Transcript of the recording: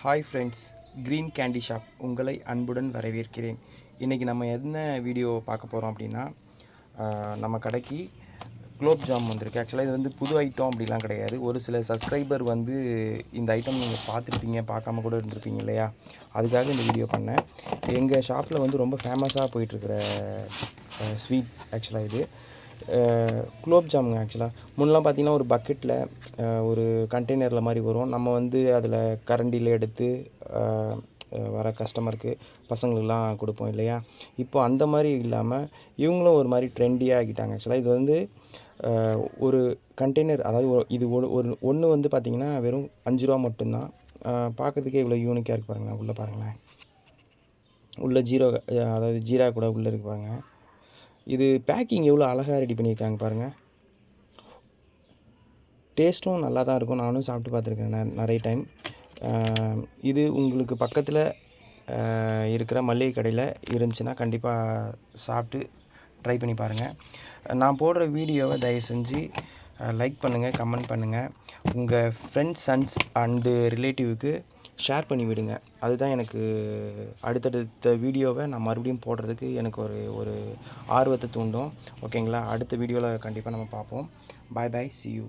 Hi friends, green candy shop உங்களை அன்புடன் வரவேற்கிறேன். இன்றைக்கி நம்ம என்ன வீடியோ பார்க்க போகிறோம் அப்படின்னா, நம்ம கடைக்கு குலோப் ஜாம் வந்திருக்கு. ஆக்சுவலாக இது வந்து புது ஐட்டம் அப்படிலாம் கிடையாது. ஒரு சில சப்ஸ்கிரைபர் வந்து இந்த ஐட்டம் நீங்கள் பார்த்துருப்பீங்க, பார்க்காம கூட இருந்திருப்பீங்க இல்லையா? அதுக்காக இந்த வீடியோ பண்ணேன். எங்கள் ஷாப்பில் வந்து ரொம்ப ஃபேமஸாக போயிட்டுருக்கிற ஸ்வீட் ஆக்சுவலாக இது குலோப் ஜாமுங்க. ஆக்சுவலாக முன்னெலாம் பார்த்திங்கன்னா ஒரு பக்கெட்டில் ஒரு கண்டெய்னரில் மாதிரி வரும். நம்ம வந்து அதில் கரண்டியில் எடுத்து வர கஸ்டமருக்கு பசங்களுக்கெலாம் கொடுப்போம் இல்லையா? இப்போ அந்த மாதிரி இல்லாமல் இவங்களும் ஒரு மாதிரி ட்ரெண்டியாக ஆகிட்டாங்க. ஆக்சுவலாக இது வந்து ஒரு கண்டெய்னர், அதாவது இது ஒன்று வந்து பார்த்திங்கன்னா வெறும் 5 ரூபா மட்டும்தான். பார்க்குறதுக்கே இவ்வளோ யூனிக்காக இருக்குது பாருங்களேன். உள்ளே பாருங்களேன், உள்ளே அதாவது ஜீரா கூட உள்ளே இருக்குது பாருங்கள். இது பேக்கிங் எவ்வளோ அழகாக ரெடி பண்ணியிருக்காங்க பாருங்கள். டேஸ்ட்டும் நல்லா தான் இருக்கும். நானும் சாப்பிட்டு பார்த்துருக்கேன் நிறைய டைம். இது உங்களுக்கு பக்கத்தில் இருக்கிற மளிகை கடையில் இருந்துச்சுன்னா கண்டிப்பாக சாப்பிட்டு ட்ரை பண்ணி பாருங்கள். நான் போடுற வீடியோவை தயவு செஞ்சு லைக் பண்ணுங்கள், கமெண்ட் பண்ணுங்கள். உங்கள் ஃப்ரெண்ட்ஸ் அண்டு ரிலேட்டிவுக்கு ஷேர் பண்ணி விடுங்க. அதுதான் எனக்கு அடுத்தடுத்த வீடியோவை நான் மறுபடியும் போடுறதுக்கு எனக்கு ஒரு ஆர்வத்தை தூண்டும். ஓகேங்களா? அடுத்த வீடியோவில் கண்டிப்பாக நம்ம பார்ப்போம். பாய் பாய், see you.